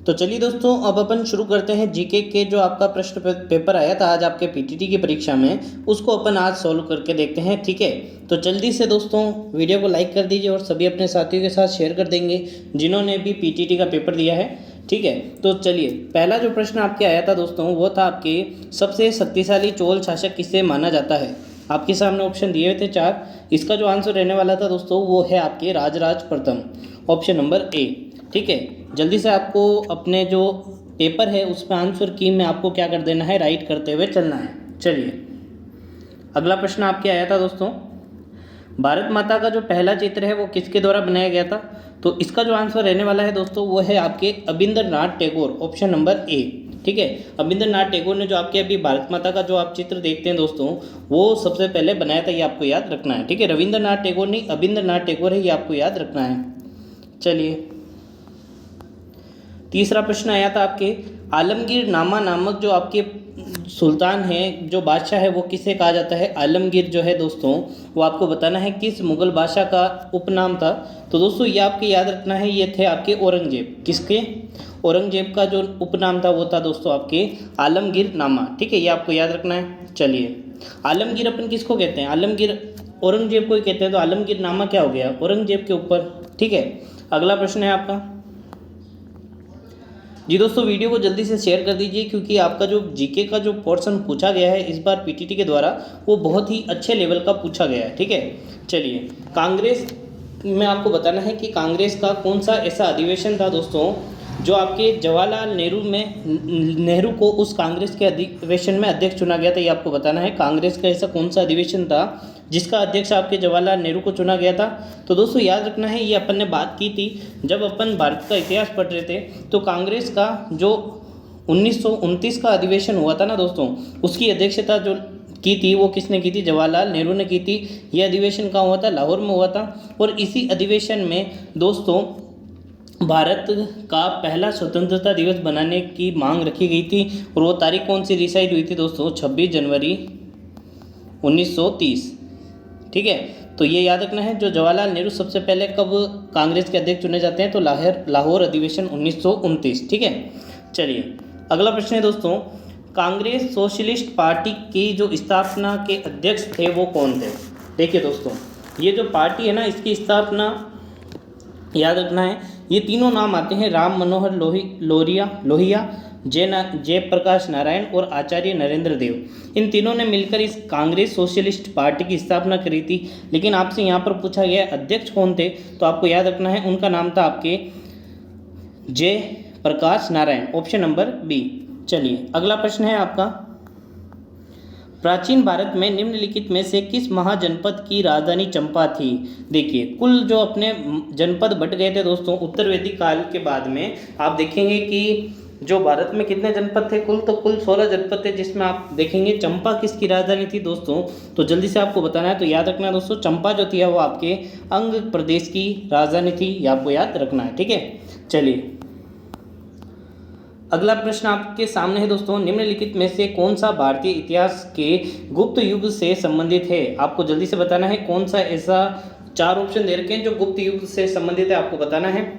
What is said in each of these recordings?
तो चलिए दोस्तों, अब अपन शुरू करते हैं जीके के जो आपका प्रश्न पेपर आया था आज आपके पीटीटी की परीक्षा में, उसको अपन आज सॉल्व करके देखते हैं। ठीक है, तो जल्दी से दोस्तों वीडियो को लाइक कर दीजिए और सभी अपने साथियों के साथ शेयर कर देंगे जिन्होंने भी पीटीटी का पेपर दिया है। ठीक है, तो चलिए पहला जो प्रश्न आपके आया था दोस्तों वो था आपके सबसे शक्तिशाली चोल शासक किसे माना जाता है। आपके सामने ऑप्शन दिए हुए थे 4। इसका जो आंसर रहने वाला था दोस्तों वो है आपके राजराज प्रथम, ऑप्शन नंबर ए। ठीक है, जल्दी से आपको अपने जो पेपर है उस पर आंसर की में आपको क्या कर देना है, राइट करते हुए चलना है। चलिए अगला प्रश्न आपके आया था दोस्तों, भारत माता का जो पहला चित्र है वो किसके द्वारा बनाया गया था। तो इसका जो आंसर रहने वाला है दोस्तों वो है आपके अबिंदरनाथ टैगोर, ऑप्शन नंबर ए। ठीक है, अबिंदरनाथ टैगोर ने जो आपके अभी भारत माता का जो आप चित्र देखते हैं दोस्तों वो सबसे पहले बनाया था, ये आपको याद रखना है। ठीक है, रविंद्रनाथ टैगोर नहीं, अबिंदरनाथ टैगोर है, ये आपको याद रखना है। चलिए तीसरा प्रश्न आया था आपके आलमगीर नामा नामक जो आपके सुल्तान है, जो बादशाह है, वो किसे कहा जाता है। आलमगीर जो है दोस्तों वो आपको बताना है किस मुगल बादशाह का उपनाम था। तो दोस्तों ये आपके याद रखना है, ये थे आपके औरंगजेब। किसके? औरंगजेब का जो उपनाम था वो था दोस्तों आपके आलमगीर नामा। ठीक है, ये आपको याद रखना है। चलिए आलमगीर अपन किसको कहते हैं, आलमगीर औरंगजेब को ही कहते हैं, तो आलमगीर नामा क्या हो गया, औरंगजेब के ऊपर। ठीक है, अगला प्रश्न है आपका जी दोस्तों, वीडियो को जल्दी से शेयर कर दीजिए क्योंकि आपका जो जीके का जो पोर्शन पूछा गया है इस बार पीटीटी के द्वारा वो बहुत ही अच्छे लेवल का पूछा गया है। ठीक है, चलिए कांग्रेस में आपको बताना है कि कांग्रेस का कौन सा ऐसा अधिवेशन था दोस्तों जो आपके जवाहरलाल नेहरू को उस कांग्रेस के अधिवेशन में अध्यक्ष चुना गया था। ये आपको बताना है कांग्रेस का ऐसा कौन सा अधिवेशन था जिसका अध्यक्ष आपके जवाहरलाल नेहरू को चुना गया था। तो दोस्तों याद रखना है, ये अपन ने बात की थी जब अपन भारत का इतिहास पढ़ रहे थे, तो कांग्रेस का जो 1929 का अधिवेशन हुआ था ना दोस्तों, उसकी अध्यक्षता जो की थी वो किसने की थी, जवाहरलाल नेहरू ने की थी। ये अधिवेशन कहाँ हुआ था, लाहौर में हुआ था। और इसी अधिवेशन में दोस्तों भारत का पहला स्वतंत्रता दिवस बनाने की मांग रखी गई थी और वो तारीख कौन सी डिसाइड हुई थी दोस्तों, 26 जनवरी 1930। ठीक है, तो ये याद रखना है। जो जवाहरलाल नेहरू सबसे पहले कब कांग्रेस के अध्यक्ष चुने जाते हैं, तो लाहौर अधिवेशन 1929। ठीक है, चलिए अगला प्रश्न है दोस्तों, कांग्रेस सोशलिस्ट पार्टी की जो स्थापना के अध्यक्ष थे वो कौन थे। देखिए दोस्तों, ये जो पार्टी है ना इसकी स्थापना याद रखना है, ये तीनों नाम आते हैं, राम मनोहर लोहिया, जयप्रकाश नारायण और आचार्य नरेंद्र देव। इन तीनों ने मिलकर इस कांग्रेस सोशलिस्ट पार्टी की स्थापना करी थी। लेकिन आपसे यहाँ पर पूछा गया अध्यक्ष कौन थे, तो आपको याद रखना है उनका नाम था आपके Jayaprakash Narayan, option number B. चलिए अगला प्रश्न है आपका, प्राचीन भारत में निम्नलिखित में से किस महाजनपद की राजधानी चंपा थी। देखिए कुल जो अपने जनपद बट गए थे दोस्तों उत्तर वैदिक काल के बाद में, आप देखेंगे कि जो भारत में कितने जनपद थे कुल, तो कुल 16 जनपद थे, जिसमें आप देखेंगे चंपा किसकी राजधानी थी दोस्तों। तो जल्दी से आपको बताना है, तो याद रखना है दोस्तों, चंपा जो थी वो आपके अंग प्रदेश की राजधानी थी, ये आपको याद रखना है। ठीक है, चलिए अगला प्रश्न आपके सामने है दोस्तों, निम्नलिखित में से कौन सा भारतीय इतिहास के गुप्त युग से संबंधित है। आपको जल्दी से बताना है कौन सा ऐसा, 4 ऑप्शन दे रखे हैं जो गुप्त युग से संबंधित है, आपको बताना है।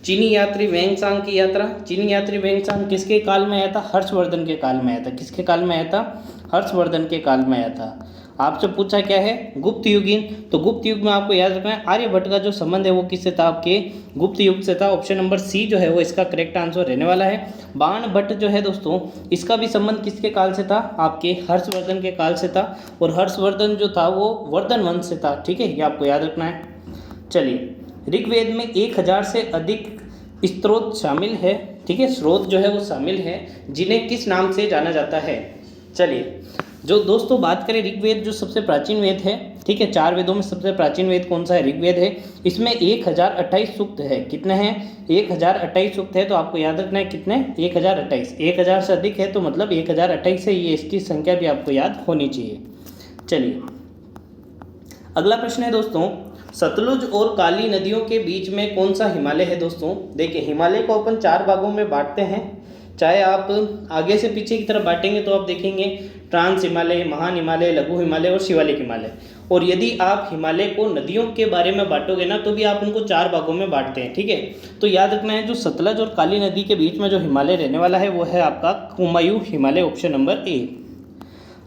चीनी यात्री वेंगसांग की यात्रा, चीनी यात्री वेंगसांग किसके काल में आया था, हर्षवर्धन के काल में आया था। किसके काल में आया था, हर्षवर्धन के काल में आया था। आपसे पूछा क्या है, गुप्त युगीन, तो गुप्त युग में आपको याद रखना है आर्यभट्ट का जो संबंध है वो किससे था, आपके गुप्त युग से था। ऑप्शन नंबर सी जो है वो इसका करेक्ट आंसर रहने वाला है। बाण भट्ट जो है दोस्तों इसका भी संबंध किसके काल से था, आपके हर्षवर्धन के काल से था, और हर्षवर्धन जो था वो वर्धन वंश से था। ठीक है, ये आपको याद रखना है। चलिए ऋग्वेद में 1000 से अधिक स्रोत शामिल है। ठीक है, स्रोत जो है वो शामिल है जिन्हें किस नाम से जाना जाता है। चलिए जो दोस्तों बात करें ऋग्वेद जो सबसे प्राचीन वेद है, ठीक है, 4 वेदों में सबसे प्राचीन वेद कौन सा है, ऋग्वेद है। इसमें 1028 सूक्त है। कितने हैं, 1028 सूक्त है। तो आपको याद रखना है कितने, 1028, 1000 से अधिक है तो मतलब 1028 है, ये इसकी संख्या भी आपको याद होनी चाहिए। चलिए अगला प्रश्न है दोस्तों, सतलुज और काली नदियों के बीच में कौन सा हिमालय है दोस्तों। देखिए हिमालय को अपन 4 भागों में बांटते हैं, चाहे आप आगे से पीछे की तरफ बांटेंगे तो आप देखेंगे ट्रांस हिमालय, महान हिमालय, लघु हिमालय और शिवालिक हिमालय। और यदि आप हिमालय को नदियों के बारे में बांटोगे ना तो भी आप उनको 4 भागों में बांटते हैं, ठीक है। तो याद रखना है जो सतलज और काली नदी के बीच में जो हिमालय रहने वाला है वो है आपका Kumaon Himalaya, option number A.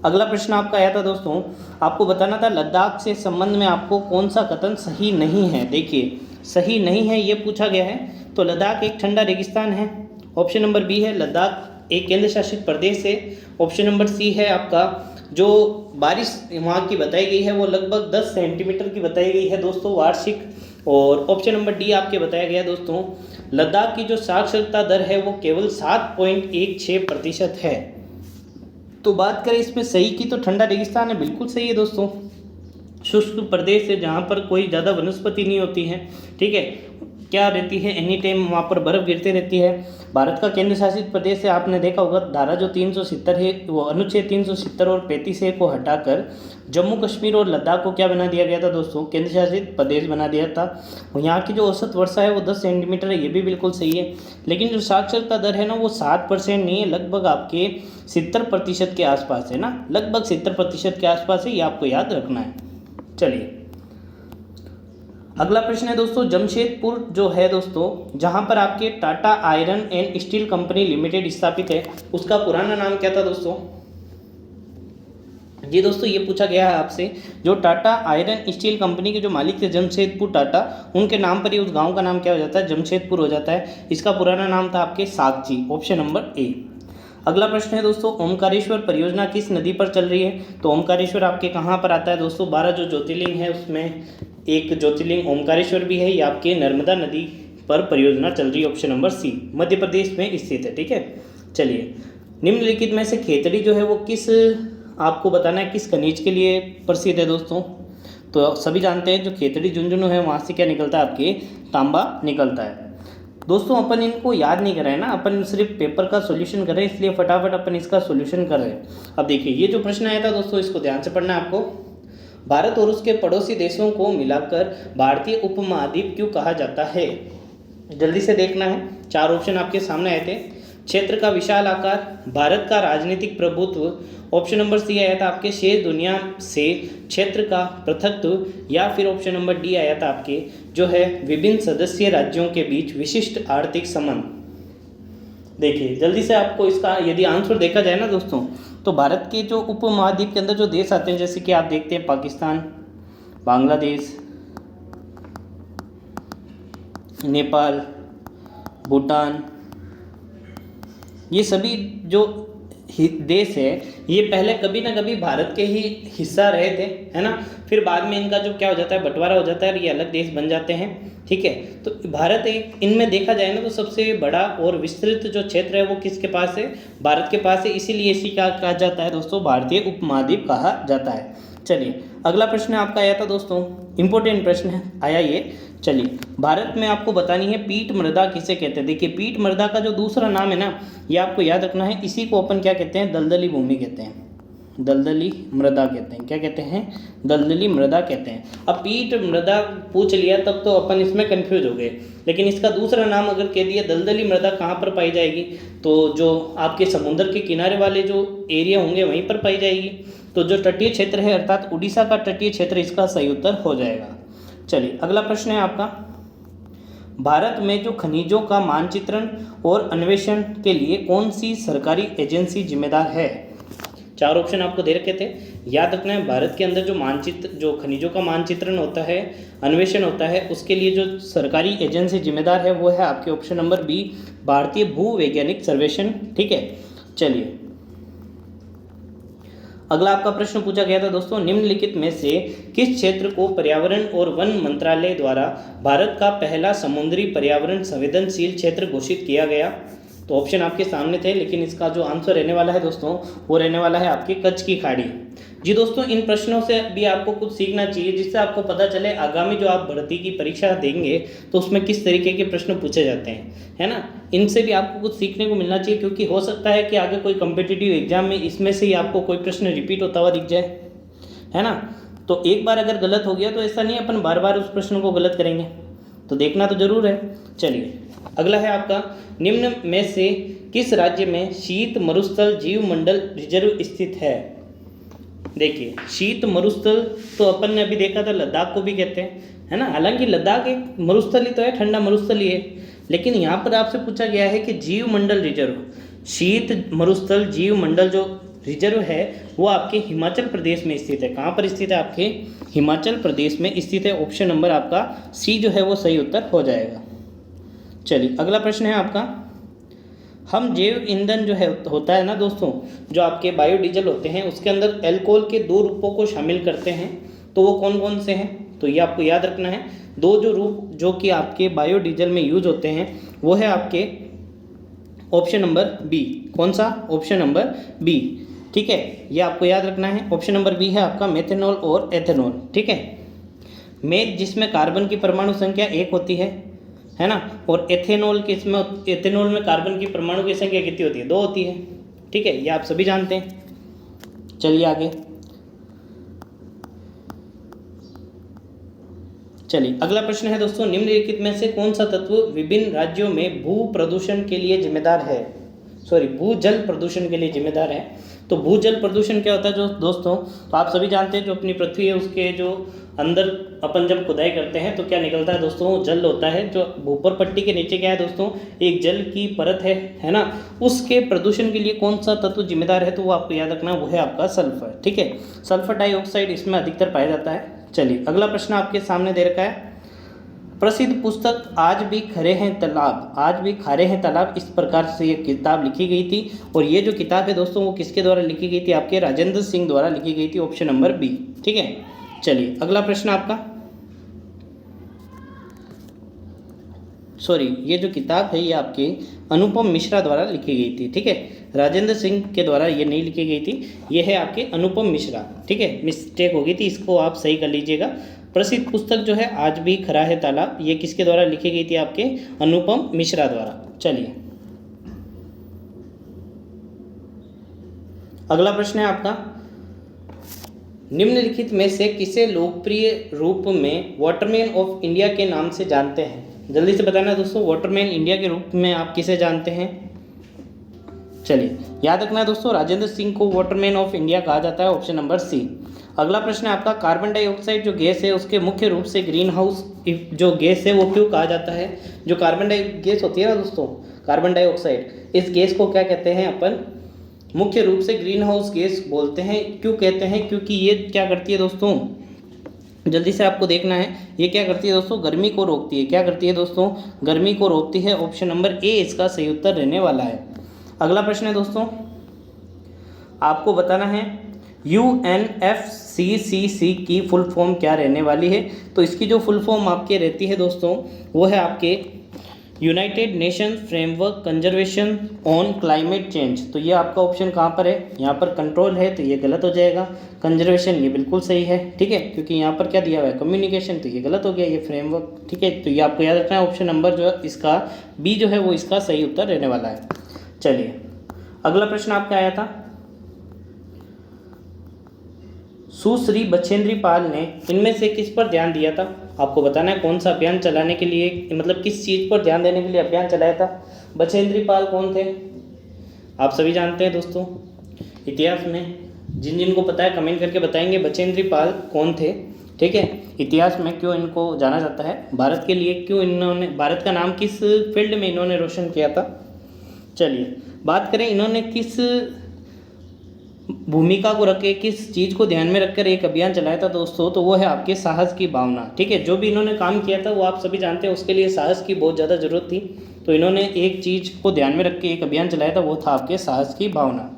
अगला प्रश्न आपका आया था दोस्तों, आपको बताना था लद्दाख से संबंध में आपको कौन सा कथन सही नहीं है। देखिए सही नहीं है ये पूछा गया है, तो लद्दाख एक ठंडा रेगिस्तान है, ऑप्शन नंबर बी है लद्दाख एक केंद्र शासित प्रदेश है, ऑप्शन नंबर सी है आपका जो बारिश वहाँ की बताई गई है वो लगभग 10 सेंटीमीटर की बताई गई है दोस्तों वार्षिक, और ऑप्शन नंबर डी आपके बताया गया दोस्तों लद्दाख की जो साक्षरता दर है वो केवल 7.16% है। तो बात करें इसमें सही की तो ठंडा रेगिस्तान है, बिल्कुल सही है दोस्तों। शुष्क प्रदेश है जहाँ पर कोई ज़्यादा वनस्पति नहीं होती है, ठीक है, क्या रहती है एनी टाइम वहाँ पर बर्फ़ गिरती रहती है। भारत का केंद्र शासित प्रदेश है, आपने देखा होगा धारा जो 370 है वो अनुच्छेद 370 और 35 को हटाकर जम्मू कश्मीर और लद्दाख को क्या बना दिया गया था दोस्तों, केंद्र शासित प्रदेश बना दिया था। यहाँ की जो औसत वर्षा है वो 10 सेंटीमीटर है, ये भी बिल्कुल सही है। लेकिन जो साक्षरता दर है ना वो 7% नहीं है, लगभग आपके 70% के आसपास है ना, लगभग 70% के आसपास है, ये आपको याद रखना है। चलिए अगला प्रश्न है दोस्तों, जमशेदपुर जो है दोस्तों जहाँ पर आपके Tata iron and steel company limited स्थापित है उसका पुराना नाम क्या था दोस्तों। जी दोस्तों ये पूछा गया है आपसे, जो टाटा आयरन स्टील कंपनी के जो मालिक थे जमशेदपुर टाटा, उनके नाम पर ही उस गांव का नाम क्या हो जाता है, जमशेदपुर हो जाता है। इसका पुराना नाम था आपके सागची, ऑप्शन नंबर ए। अगला प्रश्न है दोस्तों, ओमकारेश्वर परियोजना किस नदी पर चल रही है। तो ओमकारेश्वर आपके कहाँ पर आता है दोस्तों, 12 जो ज्योतिर्लिंग है उसमें एक ज्योतिर्लिंग ओमकारेश्वर भी है, ये आपके नर्मदा नदी पर परियोजना चल रही है, ऑप्शन नंबर सी, मध्य प्रदेश में स्थित है, ठीक है। चलिए निम्नलिखित में से खेतड़ी जो है वो किस, आपको बताना है किस खनिज के लिए प्रसिद्ध है दोस्तों। तो सभी जानते हैं जो खेतड़ी झुंझुनू है वहाँ से क्या निकलता है, आपके तांबा निकलता है। दोस्तों अपन इनको याद नहीं कर रहे हैं ना, अपन सिर्फ पेपर का सॉल्यूशन कर रहे हैं, इसलिए फटाफट अपन इसका सॉल्यूशन कर रहे हैं। अब देखिए ये जो प्रश्न आया था दोस्तों इसको ध्यान से पढ़ना है आपको। भारत और उसके पड़ोसी देशों को मिलाकर भारतीय उपमहाद्वीप क्यों कहा जाता है, जल्दी से देखना है। 4 ऑप्शन आपके सामने आए थे। क्षेत्र का विशाल आकार, भारत का राजनीतिक प्रभुत्व, ऑप्शन नंबर सी आया था आपके शेष दुनिया से क्षेत्र का पृथकत्व, या फिर ऑप्शन नंबर डी आया था आपके जो है विभिन्न सदस्य राज्यों के बीच विशिष्ट आर्थिक संबंध। देखिए जल्दी से आपको इसका यदि आंसर देखा जाए ना दोस्तों, तो भारत के जो उपमहाद्वीप के अंदर जो देश आते हैं जैसे कि आप देखते हैं पाकिस्तान, बांग्लादेश, नेपाल, भूटान, ये सभी जो देश है ये पहले कभी ना कभी भारत के ही हिस्सा रहे थे, है ना। फिर बाद में इनका जो क्या हो जाता है, बंटवारा हो जाता है और ये अलग देश बन जाते हैं, ठीक है। तो भारत एक इनमें देखा जाए ना तो सबसे बड़ा और विस्तृत जो क्षेत्र है वो किसके पास है, भारत के पास है, इसीलिए इसी का कहा जाता है दोस्तों भारतीय उपमहाद्वीप कहा जाता है। चलिए अगला प्रश्न आपका आया था दोस्तों, इंपॉर्टेंट प्रश्न है आया ये। चलिए भारत में आपको बतानी है पीठ मृदा किसे कहते हैं। देखिए पीठ मृदा का जो दूसरा नाम है ना ये आपको याद रखना है, इसी को अपन क्या कहते हैं, दलदली भूमि कहते हैं, दलदली मृदा कहते हैं। क्या कहते हैं, दलदली मृदा कहते हैं। अब पीठ मृदा पूछ लिया तब तो अपन इसमें कंफ्यूज हो गए, लेकिन इसका दूसरा नाम अगर कह दिया दलदली मृदा कहाँ पर पाई जाएगी, तो जो आपके समुद्र के किनारे वाले जो एरिया होंगे वहीं पर पाई जाएगी। तो जो तटीय क्षेत्र है अर्थात उड़ीसा का तटीय क्षेत्र इसका सही उत्तर हो जाएगा। चलिए अगला प्रश्न है आपका, भारत में जो खनिजों का मानचित्रण और अन्वेषण के लिए कौन सी सरकारी एजेंसी जिम्मेदार है। 4 ऑप्शन आपको दे रखे थे, याद रखना है। भारत के अंदर जो मानचित्र, जो खनिजों का मानचित्रण होता है, अन्वेषण होता है, उसके लिए जो सरकारी एजेंसी जिम्मेदार है वो है आपके ऑप्शन नंबर बी, भारतीय भूवैज्ञानिक सर्वेक्षण, ठीक है। चलिए अगला आपका प्रश्न पूछा गया था दोस्तों, निम्नलिखित में से किस क्षेत्र को पर्यावरण और वन मंत्रालय द्वारा भारत का पहला समुद्री पर्यावरण संवेदनशील क्षेत्र घोषित किया गया। तो ऑप्शन आपके सामने थे, लेकिन इसका जो आंसर रहने वाला है दोस्तों वो रहने वाला है आपकी कच्छ की खाड़ी। जी दोस्तों इन प्रश्नों से भी आपको कुछ सीखना चाहिए, जिससे आपको पता चले आगामी जो आप भर्ती की परीक्षा देंगे तो उसमें किस तरीके के प्रश्न पूछे जाते हैं, है ना। इनसे भी आपको कुछ सीखने को मिलना चाहिए, क्योंकि हो सकता है कि आगे कोई कॉम्पिटिटिव एग्जाम में इसमें से ही आपको कोई प्रश्न रिपीट होता हुआ दिख जाए, है ना। तो एक बार अगर गलत हो गया तो ऐसा नहीं अपन बार बार उस प्रश्न को गलत करेंगे, तो देखना तो जरूर है। चलिए अगला है आपका, निम्न में से किस राज्य में शीत मरुस्थल जीव मंडल रिजर्व स्थित है। देखिए शीत मरुस्थल तो अपन ने अभी देखा था लद्दाख को भी कहते हैं, है ना। हालांकि लद्दाख एक मरुस्थल ही तो है, ठंडा मरुस्थल ही है, लेकिन यहाँ पर आपसे पूछा गया है कि जीव मंडल रिजर्व, शीत मरुस्थल जीव मंडल जो रिजर्व है वो आपके हिमाचल प्रदेश में स्थित है। कहाँ पर स्थित है? आपके हिमाचल प्रदेश में स्थित है। ऑप्शन नंबर आपका सी जो है वो सही उत्तर हो जाएगा। चलिए अगला प्रश्न है आपका, हम जैव ईंधन जो है होता है ना दोस्तों, जो आपके बायोडीजल होते हैं उसके अंदर अल्कोहल के दो रूपों को शामिल करते हैं, तो वो कौन कौन से हैं? तो ये आपको याद रखना है। दो जो रूप जो कि आपके बायोडीजल में यूज होते हैं वो है आपके ऑप्शन नंबर बी। कौन सा? ऑप्शन नंबर बी, ठीक है, ये आपको याद रखना है। ऑप्शन नंबर बी है आपका मेथेनॉल और एथेनॉल, ठीक है। मेथ जिसमें कार्बन की परमाणु संख्या 1 होती है ना, और एथेनॉल के इसमें एथेनॉल में कार्बन की परमाणु की संख्या कितनी होती है? 2 होती है, ठीक है, ये आप सभी जानते हैं। चलिए आगे, चलिए अगला प्रश्न है दोस्तों, निम्नलिखित में से कौन सा तत्व विभिन्न राज्यों में भू प्रदूषण के लिए जिम्मेदार है? भूजल प्रदूषण के लिए जिम्मेदार है। तो भूजल प्रदूषण क्या होता है जो दोस्तों? तो आप सभी जानते हैं जो अपनी पृथ्वी है उसके जो अंदर अपन जब खुदाई करते हैं तो क्या निकलता है दोस्तों? जल होता है। जो ऊपर पट्टी के नीचे क्या है दोस्तों? एक जल की परत है ना। उसके प्रदूषण के लिए कौन सा तत्व जिम्मेदार है? तो वो आपको याद रखना, वो है आपका सल्फर, ठीक है। सल्फर डाइऑक्साइड इसमें अधिकतर पाया जाता है। चलिए अगला प्रश्न आपके सामने दे रखा है, प्रसिद्ध पुस्तक आज भी खरे हैं तालाब, आज भी खारे हैं तालाब, इस प्रकार से ये किताब लिखी गई थी। और ये जो किताब है दोस्तों वो किसके द्वारा लिखी गई थी? आपके राजेंद्र सिंह द्वारा लिखी गई थी। ऑप्शन नंबर बी, ठीक है। चलिए अगला प्रश्न आपका, ये जो किताब है ये आपके अनुपम मिश्रा द्वारा लिखी गई थी, ठीक है। राजेंद्र सिंह के द्वारा ये नहीं लिखी गई थी, ये है आपके अनुपम मिश्रा, ठीक है, मिस्टेक हो गई थी, इसको आप सही कर लीजिएगा। प्रसिद्ध पुस्तक जो है आज भी खरा है तालाब, ये किसके द्वारा लिखी गई थी? आपके अनुपम मिश्रा द्वारा। चलिए अगला प्रश्न है आपका, निम्नलिखित में से किसे लोकप्रिय रूप में वाटरमैन ऑफ इंडिया के नाम से जानते हैं? जल्दी से बताना दोस्तों, वाटरमैन इंडिया के रूप में आप किसे जानते हैं? चलिए याद रखना है दोस्तों, राजेंद्र सिंह को वाटरमैन ऑफ इंडिया कहा जाता है। Option number C. अगला प्रश्न है आपका, कार्बन डाइऑक्साइड जो गैस है उसके मुख्य रूप से ग्रीन हाउस जो गैस है वो क्यों कहा जाता है? जो कार्बन गैस होती है ना दोस्तों, कार्बन डाइऑक्साइड, इस गैस को क्या कहते हैं अपन? मुख्य रूप से ग्रीन हाउस गैस बोलते हैं। क्यों कहते हैं? क्योंकि ये क्या करती है दोस्तों, जल्दी से आपको देखना है, ये क्या करती है दोस्तों? गर्मी को रोकती है। क्या करती है दोस्तों? गर्मी को रोकती है। ऑप्शन नंबर ए इसका सही उत्तर रहने वाला है। अगला प्रश्न है दोस्तों, आपको बताना है UNFCCC की फुल फॉर्म क्या रहने वाली है? तो इसकी जो फुल फॉर्म आपके रहती है दोस्तों वो है आपके United nation framework conservation on climate change. तो ये आपका ऑप्शन कहाँ पर है? यहाँ पर कंट्रोल है तो ये गलत हो जाएगा। कंजर्वेशन ये बिल्कुल सही है, ठीक है, क्योंकि यहाँ पर क्या दिया हुआ है? कम्युनिकेशन, तो ये गलत हो गया, ये फ्रेमवर्क, ठीक है। तो ये आपको याद रखना है, ऑप्शन नंबर जो है इसका बी जो है वो इसका सही उत्तर रहने वाला है। चलिए अगला प्रश्न आपका आया था, सुश्री बछेंद्री पाल ने इनमें से किस पर ध्यान दिया था? आपको बताना है कौन सा अभियान चलाने के लिए, मतलब किस चीज़ पर ध्यान देने के लिए अभियान चलाया था। बछेंद्री पाल कौन थे? आप सभी जानते हैं दोस्तों, इतिहास में जिन जिनको पता है कमेंट करके बताएंगे बछेंद्री पाल कौन थे, ठीक है। इतिहास में क्यों इनको जाना जाता है, भारत के लिए क्यों इन्होंने, भारत का नाम किस फील्ड में इन्होंने रोशन किया था। चलिए बात करें इन्होंने किस भूमिका को रख के, किस चीज़ को ध्यान में रखकर एक अभियान चलाया था दोस्तों, तो वो है आपके साहस की भावना, ठीक है। जो भी इन्होंने काम किया था वो आप सभी जानते हैं, उसके लिए साहस की बहुत ज़्यादा ज़रूरत थी, तो इन्होंने एक चीज़ को ध्यान में रख के एक अभियान चलाया था, वो था आपके साहस की भावना।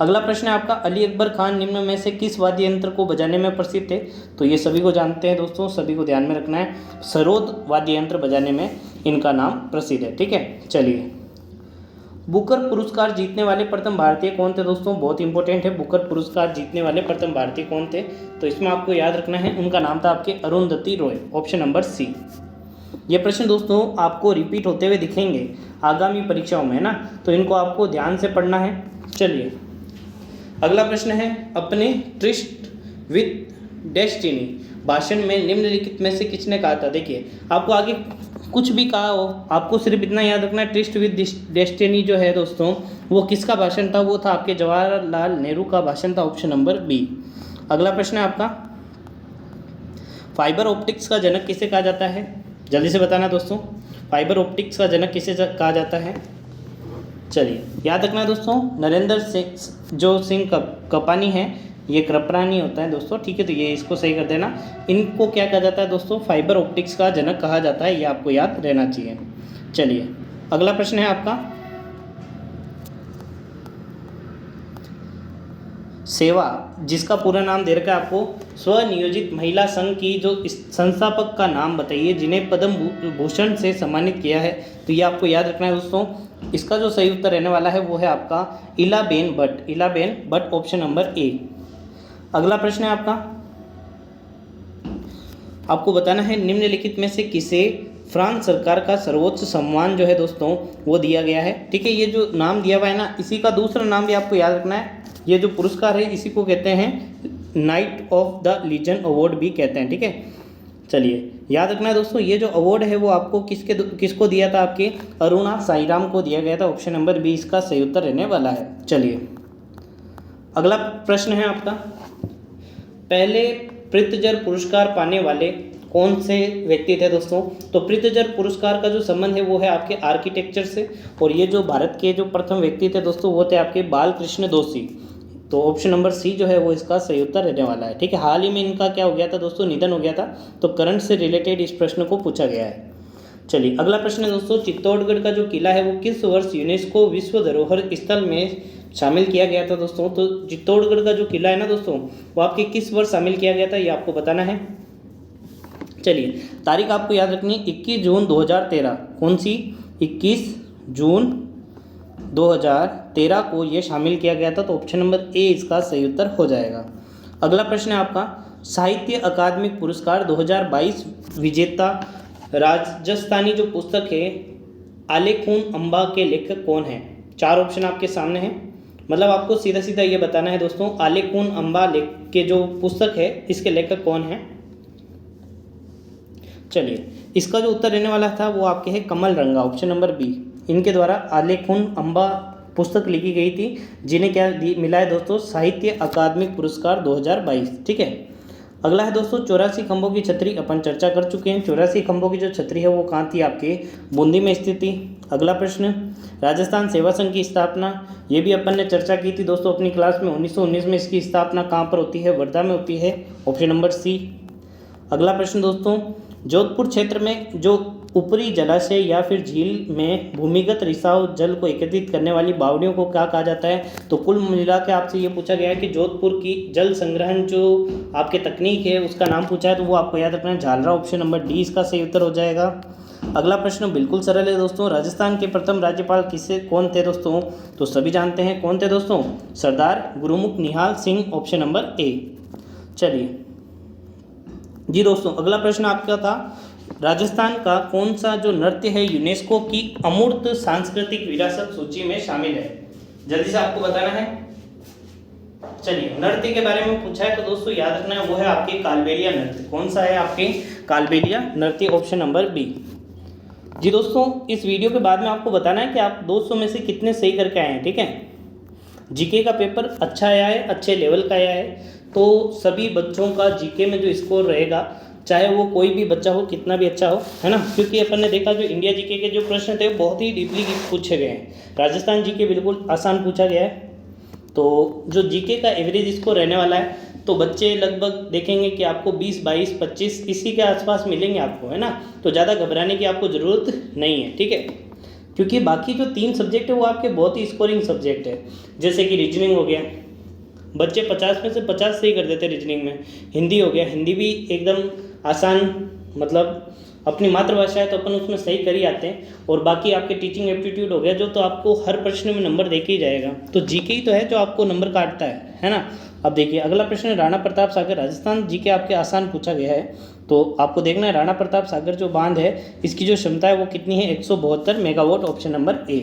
अगला प्रश्न है आपका, अली अकबर खान निम्न में से किस वाद्य यंत्र को बजाने में प्रसिद्ध थे? तो ये सभी को जानते हैं दोस्तों, सभी को ध्यान में रखना है, सरोद वाद्य यंत्र बजाने में इनका नाम प्रसिद्ध है, ठीक है। चलिए बुकर पुरस्कार जीतने वाले प्रथम भारतीय कौन थे दोस्तों? बहुत इंपॉर्टेंट है, बुकर पुरस्कार जीतने वाले प्रथम भारतीय कौन थे? तो इसमें आपको याद रखना है, उनका नाम था आपके Arundhati Roy. Option number C. ये प्रश्न दोस्तों आपको रिपीट होते हुए दिखेंगे आगामी परीक्षाओं में, है ना, तो इनको आपको ध्यान से पढ़ना है। चलिए अगला प्रश्न है, अपने ट्रिस्ट विद डेस्टिनी भाषण में निम्नलिखित में से किसने कहा था? देखिए आपको आगे कुछ भी कहा हो, आपको सिर्फ इतना याद रखना है, ट्रिस्ट विद डेस्टिनी जो है दोस्तों वो किसका भाषण था? वो था आपके जवाहरलाल नेहरू का भाषण था। Option number B. अगला प्रश्न है आपका, फाइबर ऑप्टिक्स का जनक किसे कहा जाता है? जल्दी से बताना दोस्तों, फाइबर ऑप्टिक्स का जनक किसे कहा जाता है? चलिए याद रखना दोस्तों, नरेंद्र सिंह कपानी है, ये कृपरानी होता है दोस्तों, ठीक है। तो ये इसको सही कर देना। इनको क्या कहा जाता है दोस्तों? फाइबर ऑप्टिक्स का जनक कहा जाता है, ये आपको याद रहना चाहिए। चलिए अगला प्रश्न है आपका, सेवा, जिसका पूरा नाम दे रखा है आपको, स्वनियोजित महिला संघ की जो संस्थापक का नाम बताइए जिन्हें पद्म भूषण से सम्मानित किया है। तो ये आपको याद रखना है दोस्तों। इसका जो सही उत्तर रहने वाला है वो है आपका Ilaben Bhatt, Ilaben Bhatt, option number A. अगला प्रश्न है आपका, आपको बताना है निम्नलिखित में से किसे फ्रांस सरकार का सर्वोच्च सम्मान जो है दोस्तों वो दिया गया है। ठीक है, ये जो नाम दिया हुआ है ना, इसी का दूसरा नाम भी आपको याद रखना है। ये जो पुरस्कार है इसी को कहते हैं knight of the legion award भी कहते हैं। ठीक है, चलिए याद रखना है दोस्तों, ये जो अवार्ड है वो आपको किसको दिया था? आपके अरुणा साईराम को दिया गया था। ऑप्शन नंबर बी इसका सही उत्तर रहने वाला है। चलिए अगला प्रश्न है आपका, पहले प्रित्जर पुरस्कार पाने वाले कौन से व्यक्ति थे दोस्तों? तो प्रित्जर पुरस्कार का जो संबंध है वो है आपके आर्किटेक्चर से, और ये जो भारत के जो प्रथम व्यक्ति थे दोस्तों वो थे आपके बालकृष्ण दोषी। तो ऑप्शन नंबर सी जो है वो इसका सही उत्तर रहने वाला है। ठीक है, हाल ही में इनका क्या हो गया था दोस्तों? निधन हो गया था। तो करंट से रिलेटेड इस प्रश्न को पूछा गया है। चलिए अगला प्रश्न है दोस्तों, चित्तौड़गढ़ का जो किला है वो किस वर्ष यूनेस्को विश्व धरोहर स्थल में शामिल किया गया था दोस्तों? तो चित्तौड़गढ़ का जो किला है ना दोस्तों वो आपके किस वर्ष शामिल किया गया था, ये आपको बताना है। चलिए तारीख आपको याद रखनी है, 21 जून 2013। कौन सी? 21 जून 2013 को ये शामिल किया गया था। तो ऑप्शन नंबर ए इसका सही उत्तर हो जाएगा। अगला प्रश्न है आपका, साहित्य अकादमिक पुरस्कार 2022 विजेता राजस्थानी जो पुस्तक है आलेखून अम्बा के लेखक कौन है? 4 ऑप्शन आपके सामने हैं, मतलब आपको सीधा सीधा ये बताना है दोस्तों, आलेखून अम्बा के जो पुस्तक है इसके लेखक कौन है? चलिए इसका जो उत्तर रहने वाला था वो आपके है कमल रंगा, ऑप्शन नंबर बी। इनके द्वारा आलेखून अम्बा पुस्तक लिखी गई थी, जिन्हें क्या मिला है दोस्तों? साहित्य अकादमिक पुरस्कार 2022। ठीक है, अगला है दोस्तों 84 खंभों की छतरी, अपन चर्चा कर चुके हैं। 84 खंभों की जो छतरी है वो कहाँ थी? आपके बूंदी में स्थित थी। अगला प्रश्न, राजस्थान सेवा संघ की स्थापना, ये भी अपन ने चर्चा की थी दोस्तों अपनी क्लास में। 1919 में इसकी स्थापना कहाँ पर होती है? वर्धा में होती है, ऑप्शन नंबर सी। अगला प्रश्न दोस्तों, जोधपुर क्षेत्र में जो ऊपरी जलाशय या फिर झील में भूमिगत रिसाव जल को एकत्रित करने वाली बावड़ियों को क्या कहा जाता है? तो कुल मिला के आपसे ये पूछा गया है कि जोधपुर की जल संग्रहण जो आपके तकनीक है उसका नाम पूछा है, तो वो आपको याद रखना है झालरा, ऑप्शन नंबर डी इसका सही उत्तर हो जाएगा। अगला प्रश्न बिल्कुल सरल है दोस्तों, राजस्थान के प्रथम राज्यपाल कौन थे दोस्तों? तो सभी जानते हैं कौन थे दोस्तों? सरदार गुरुमुख निहाल सिंह, ऑप्शन नंबर ए। चलिए जी दोस्तों अगला प्रश्न आपका था, राजस्थान का कौन सा जो नृत्य है यूनेस्को की अमूर्त सांस्कृतिक विरासत सूची में शामिल है? जल्दी से आपको बताना है। चलिए नृत्य के बारे में पूछा है तो दोस्तों याद रखना है वो है आपके कालबेलिया नृत्य। कौन सा है? आपके कालबेलिया नृत्य, ऑप्शन नंबर बी। जी दोस्तों इस वीडियो के बाद में आपको बताना है कि आप 200 में से कितने सही करके आए हैं। ठीक है, जीके का पेपर अच्छा आया है, अच्छे लेवल का आया है, तो सभी बच्चों का जीके में जो स्कोर रहेगा, चाहे वो कोई भी बच्चा हो, कितना भी अच्छा हो, है ना, क्योंकि अपन ने देखा जो इंडिया जीके के जो प्रश्न थे बहुत ही डीपली पूछे गए हैं। राजस्थान जीके बिल्कुल आसान पूछा गया है। तो जो जीके का एवरेज स्कोर रहने वाला है, तो बच्चे लगभग देखेंगे कि आपको 20, 22, 25 इसी के आसपास मिलेंगे आपको, है ना। तो ज़्यादा घबराने की आपको ज़रूरत नहीं है। ठीक है, क्योंकि बाकी जो 3 सब्जेक्ट है वो आपके बहुत ही स्कोरिंग सब्जेक्ट है। जैसे कि रीजनिंग हो गया, बच्चे 50 में से 50 सही कर देते हैं रीजनिंग में। हिंदी हो गया, हिंदी भी एकदम आसान, मतलब अपनी मातृभाषा है तो अपन उसमें सही कर ही आते हैं। और बाकी आपके टीचिंग एप्टीट्यूड हो गया जो तो आपको हर प्रश्न में नंबर देके ही जाएगा। तो जीके ही तो है जो आपको नंबर काटता है ना। अब देखिए अगला प्रश्न है राणा प्रताप सागर, राजस्थान जीके आपके आसान पूछा गया है, तो आपको देखना है राणा प्रताप सागर जो बांध है इसकी जो क्षमता है वो कितनी है? 172 मेगावाट, ऑप्शन नंबर ए।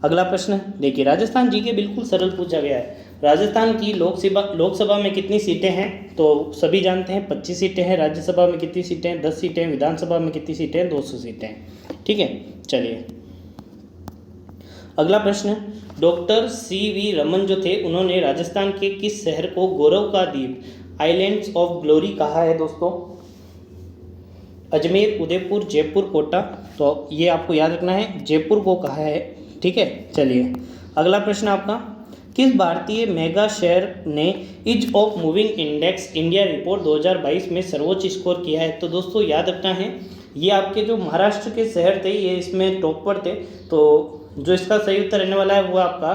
अगला प्रश्न देखिए, राजस्थान जीके बिल्कुल सरल पूछा गया है। राजस्थान की लोकसभा में कितनी सीटें हैं? तो सभी जानते हैं 25 सीटें हैं। राज्यसभा में कितनी सीटें हैं? 10 सीटें हैं। विधानसभा में कितनी सीटें हैं? 200 सीटें हैं। ठीक है, चलिए अगला प्रश्न, डॉक्टर सी.वी. रमन जो थे उन्होंने राजस्थान के किस शहर को गौरव का द्वीप, आइलैंड्स ऑफ ग्लोरी कहा है दोस्तों? अजमेर, उदयपुर, जयपुर, कोटा। तो ये आपको याद रखना है, जयपुर को कहा है। ठीक है, चलिए अगला प्रश्न आपका, किस भारतीय मेगा शहर ने ease of moving index India report 2022 में सर्वोच्च स्कोर किया है? तो दोस्तों याद रखना है, ये आपके जो महाराष्ट्र के शहर थे ये इसमें टॉप पर थे। तो जो इसका सही उत्तर रहने वाला है वो आपका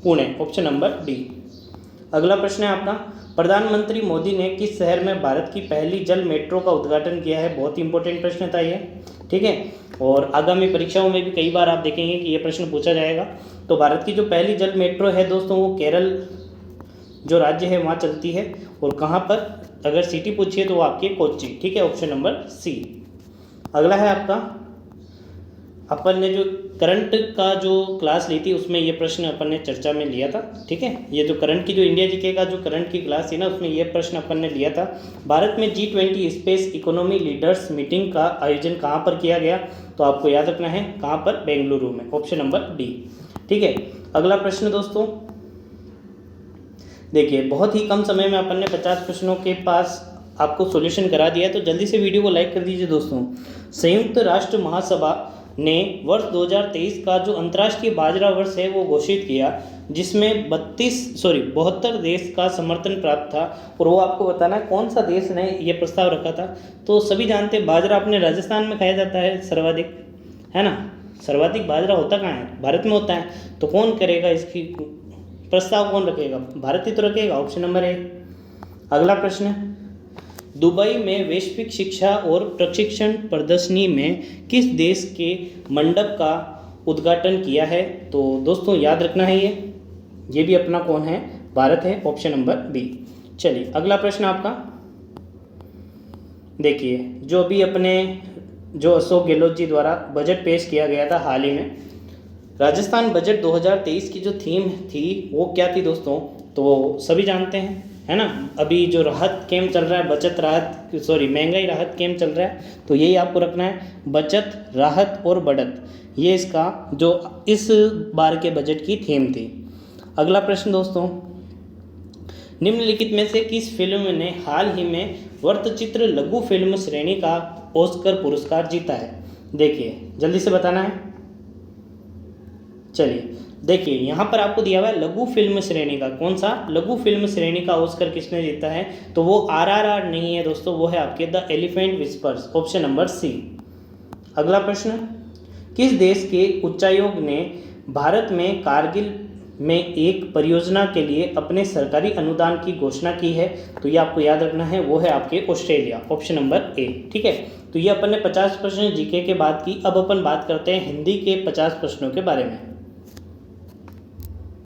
पुणे, ऑप्शन नंबर डी। अगला प्रश्न है आपका, प्रधानमंत्री मोदी ने किस शहर में भारत की पहली जल मेट्रो का उद्घाटन किया है? बहुत ही इंपॉर्टेंट प्रश्न था ये। ठीक है, और आगामी परीक्षाओं में भी कई बार आप देखेंगे कि ये प्रश्न पूछा जाएगा। तो भारत की जो पहली जल मेट्रो है दोस्तों वो केरल जो राज्य है वहाँ चलती है। और कहाँ पर, अगर सिटी पूछिए तो वो आपकी कोच्चि। ठीक है, ऑप्शन नंबर सी। अगला है आपका, अपन ने जो करंट का जो क्लास ली थी उसमें ये प्रश्न अपन ने चर्चा में लिया था। ठीक है, ये जो करंट की जो इंडिया जीके का जो करंट की क्लास थी ना उसमें ये प्रश्न अपन ने लिया था, भारत में G20 space economy leaders meeting का आयोजन कहाँ पर किया गया? तो आपको याद रखना है कहाँ पर, बेंगलुरु में, ऑप्शन नंबर डी। ठीक है, अगला प्रश्न दोस्तों देखिए, बहुत ही कम समय में अपन ने 50 प्रश्नों के पास आपको सॉल्यूशन करा दिया है, तो जल्दी से वीडियो को लाइक कर दीजिए दोस्तों। संयुक्त राष्ट्र महासभा ने वर्ष 2023 का जो अंतर्राष्ट्रीय बाजरा वर्ष है वो घोषित किया, जिसमें 72 देश का समर्थन प्राप्त था। और वो आपको बताना है कौन सा देश ने ये प्रस्ताव रखा था। तो सभी जानते हैं बाजरा अपने राजस्थान में खाया जाता है सर्वाधिक, है ना? सर्वाधिक बाजरा होता कहाँ है? भारत में होता है। तो कौन करेगा इसकी प्रस्ताव, कौन रखेगा? भारत ही तो रखेगा, ऑप्शन नंबर ए। अगला प्रश्न, दुबई में वैश्विक शिक्षा और प्रशिक्षण प्रदर्शनी में किस देश के मंडप का उद्घाटन किया है? तो दोस्तों याद रखना है ये भी अपना कौन है? भारत है, ऑप्शन नंबर बी। चलिए अगला प्रश्न आपका देखिए, जो अभी अपने जो अशोक गहलोत जी द्वारा बजट पेश किया गया था हाल ही में, राजस्थान बजट 2023 की जो थीम थी वो क्या थी दोस्तों? तो सभी जानते हैं, है ना? अभी जो राहत कैंप चल रहा है, महंगाई राहत कैंप चल रहा है, तो यही आपको रखना है, बचत, राहत और बढ़त। ये इसका जो इस बार के बजट की थीम थी। अगला प्रश्न दोस्तों, निम्नलिखित में से किस फिल्म ने हाल ही में वृत्तचित्र लघु फिल्म श्रेणी का ऑस्कर पुरस्कार जीता है? देखिए जल्दी से बताना है। चलिए देखिए, यहाँ पर आपको दिया हुआ है लघु फिल्म श्रेणी का, कौन सा लघु फिल्म श्रेणी का ऑस्कर किसने जीता है? तो वो RRR नहीं है दोस्तों, वो है आपके the elephant whispers, option number C. अगला प्रश्न, किस देश के उच्चायोग ने भारत में कारगिल में एक परियोजना के लिए अपने सरकारी अनुदान की घोषणा की है? तो ये आपको याद रखना है, वो है आपके ऑस्ट्रेलिया, ऑप्शन नंबर ए। ठीक है, तो ये अपन ने 50 प्रश्न जीके के बात की। अब अपन बात करते हैं हिंदी के 50 प्रश्नों के बारे में।